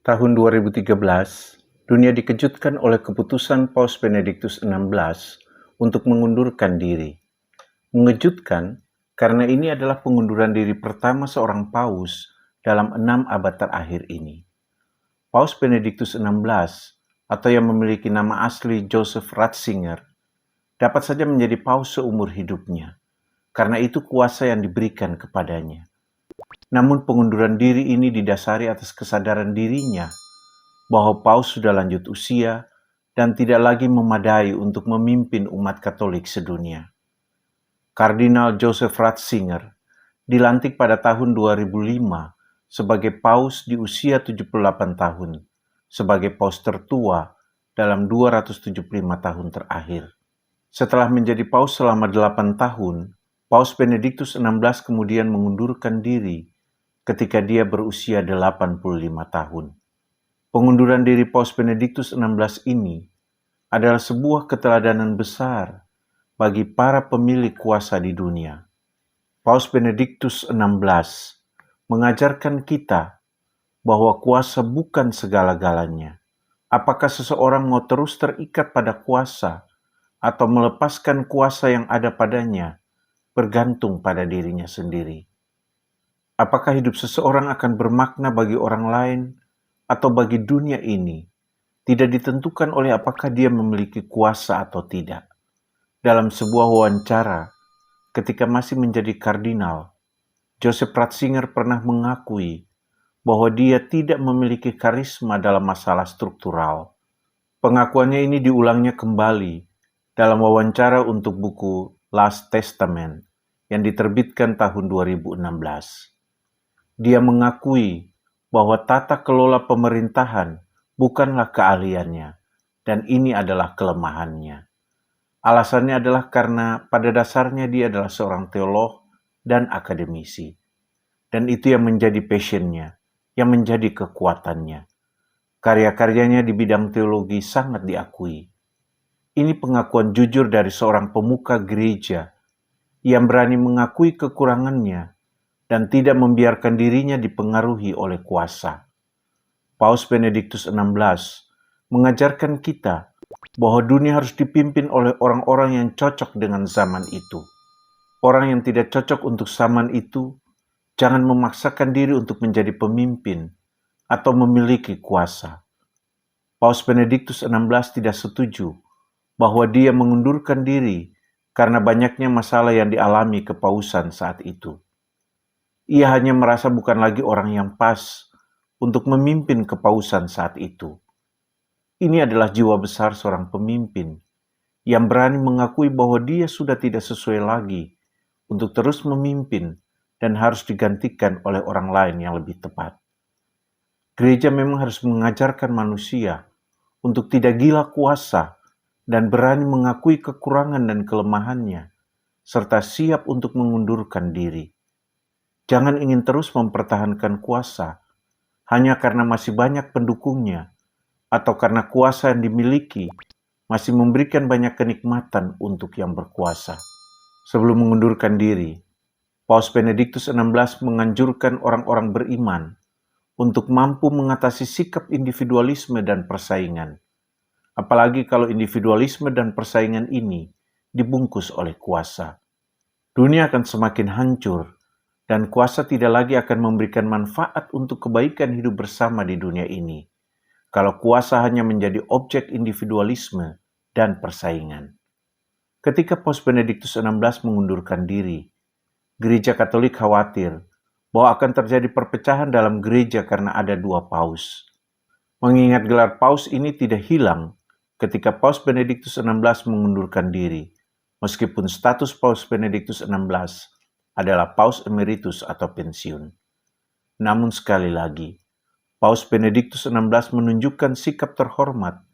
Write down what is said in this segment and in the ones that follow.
Tahun 2013, dunia dikejutkan oleh keputusan Paus Benediktus XVI untuk mengundurkan diri. Mengejutkan karena ini adalah pengunduran diri pertama seorang paus dalam 6 abad terakhir ini. Paus Benediktus XVI, atau yang memiliki nama asli Joseph Ratzinger, dapat saja menjadi paus seumur hidupnya, karena itu kuasa yang diberikan kepadanya. Namun pengunduran diri ini didasari atas kesadaran dirinya bahwa paus sudah lanjut usia dan tidak lagi memadai untuk memimpin umat Katolik sedunia. Kardinal Joseph Ratzinger dilantik pada tahun 2005 sebagai paus di usia 78 tahun, sebagai paus tertua dalam 275 tahun terakhir. Setelah menjadi paus selama 8 tahun, Paus Benediktus XVI kemudian mengundurkan diri ketika dia berusia 85 tahun. Pengunduran diri Paus Benediktus XVI ini adalah sebuah keteladanan besar bagi para pemilik kuasa di dunia. Paus Benediktus XVI mengajarkan kita bahwa kuasa bukan segala-galanya. Apakah seseorang mau terus terikat pada kuasa atau melepaskan kuasa yang ada padanya bergantung pada dirinya sendiri. Apakah hidup seseorang akan bermakna bagi orang lain atau bagi dunia ini tidak ditentukan oleh apakah dia memiliki kuasa atau tidak. Dalam sebuah wawancara, ketika masih menjadi kardinal, Joseph Ratzinger pernah mengakui bahwa dia tidak memiliki karisma dalam masalah struktural. Pengakuannya ini diulangnya kembali dalam wawancara untuk buku Last Testament yang diterbitkan tahun 2016. Dia mengakui bahwa tata kelola pemerintahan bukanlah keahliannya, dan ini adalah kelemahannya. Alasannya adalah karena pada dasarnya dia adalah seorang teolog dan akademisi. Dan itu yang menjadi passionnya, yang menjadi kekuatannya. Karya-karyanya di bidang teologi sangat diakui. Ini pengakuan jujur dari seorang pemuka gereja yang berani mengakui kekurangannya dan tidak membiarkan dirinya dipengaruhi oleh kuasa. Paus Benediktus XVI mengajarkan kita bahwa dunia harus dipimpin oleh orang-orang yang cocok dengan zaman itu. Orang yang tidak cocok untuk zaman itu jangan memaksakan diri untuk menjadi pemimpin atau memiliki kuasa. Paus Benediktus XVI tidak setuju bahwa dia mengundurkan diri karena banyaknya masalah yang dialami kepausan saat itu. Ia hanya merasa bukan lagi orang yang pas untuk memimpin kepausan saat itu. Ini adalah jiwa besar seorang pemimpin yang berani mengakui bahwa dia sudah tidak sesuai lagi untuk terus memimpin dan harus digantikan oleh orang lain yang lebih tepat. Gereja memang harus mengajarkan manusia untuk tidak gila kuasa dan berani mengakui kekurangan dan kelemahannya, serta siap untuk mengundurkan diri. Jangan ingin terus mempertahankan kuasa hanya karena masih banyak pendukungnya atau karena kuasa yang dimiliki masih memberikan banyak kenikmatan untuk yang berkuasa. Sebelum mengundurkan diri, Paus Benediktus XVI menganjurkan orang-orang beriman untuk mampu mengatasi sikap individualisme dan persaingan. Apalagi kalau individualisme dan persaingan ini dibungkus oleh kuasa. Dunia akan semakin hancur dan kuasa tidak lagi akan memberikan manfaat untuk kebaikan hidup bersama di dunia ini, kalau kuasa hanya menjadi objek individualisme dan persaingan. Ketika Paus Benediktus XVI mengundurkan diri, Gereja Katolik khawatir bahwa akan terjadi perpecahan dalam gereja karena ada 2 paus. Mengingat gelar paus ini tidak hilang ketika Paus Benediktus XVI mengundurkan diri, meskipun status Paus Benediktus XVI adalah Paus Emeritus atau pensiun. Namun sekali lagi, Paus Benediktus XVI menunjukkan sikap terhormat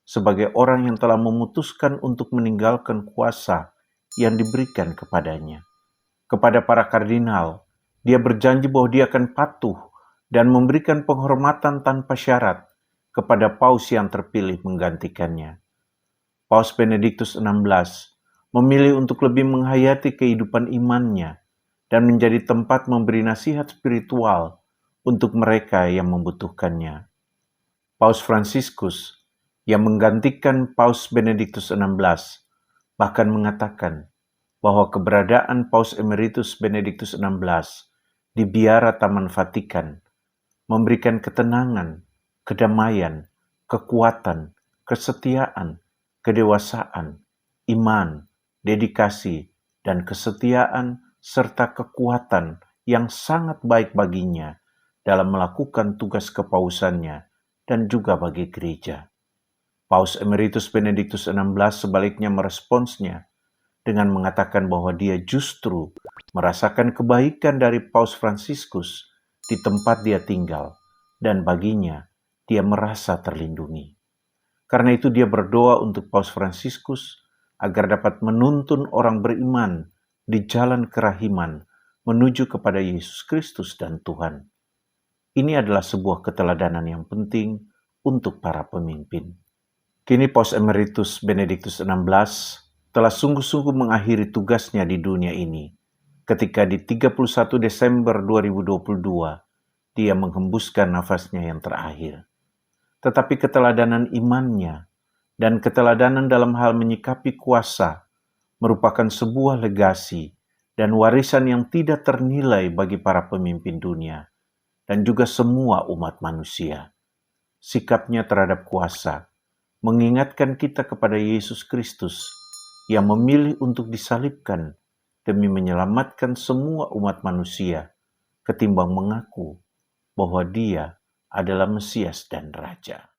sebagai orang yang telah memutuskan untuk meninggalkan kuasa yang diberikan kepadanya. Kepada para kardinal, dia berjanji bahwa dia akan patuh dan memberikan penghormatan tanpa syarat kepada paus yang terpilih menggantikannya. Paus Benediktus XVI memilih untuk lebih menghayati kehidupan imannya dan menjadi tempat memberi nasihat spiritual untuk mereka yang membutuhkannya. Paus Fransiskus yang menggantikan Paus Benediktus XVI bahkan mengatakan bahwa keberadaan Paus Emeritus Benediktus XVI di biara Taman Vatikan memberikan ketenangan, kedamaian, kekuatan, kesetiaan, kedewasaan, iman, dedikasi, dan kesetiaan serta kekuatan yang sangat baik baginya dalam melakukan tugas kepausannya dan juga bagi gereja. Paus Emeritus Benediktus XVI sebaliknya meresponsnya dengan mengatakan bahwa dia justru merasakan kebaikan dari Paus Fransiskus di tempat dia tinggal, dan baginya dia merasa terlindungi. Karena itu dia berdoa untuk Paus Fransiskus agar dapat menuntun orang beriman di jalan kerahiman menuju kepada Yesus Kristus dan Tuhan. Ini adalah sebuah keteladanan yang penting untuk para pemimpin. Kini Paus Emeritus Benediktus XVI telah sungguh-sungguh mengakhiri tugasnya di dunia ini ketika di 31 Desember 2022 dia menghembuskan nafasnya yang terakhir. Tetapi keteladanan imannya dan keteladanan dalam hal menyikapi kuasa merupakan sebuah legasi dan warisan yang tidak ternilai bagi para pemimpin dunia dan juga semua umat manusia. Sikapnya terhadap kuasa mengingatkan kita kepada Yesus Kristus yang memilih untuk disalibkan demi menyelamatkan semua umat manusia ketimbang mengaku bahwa dia adalah Mesias dan Raja.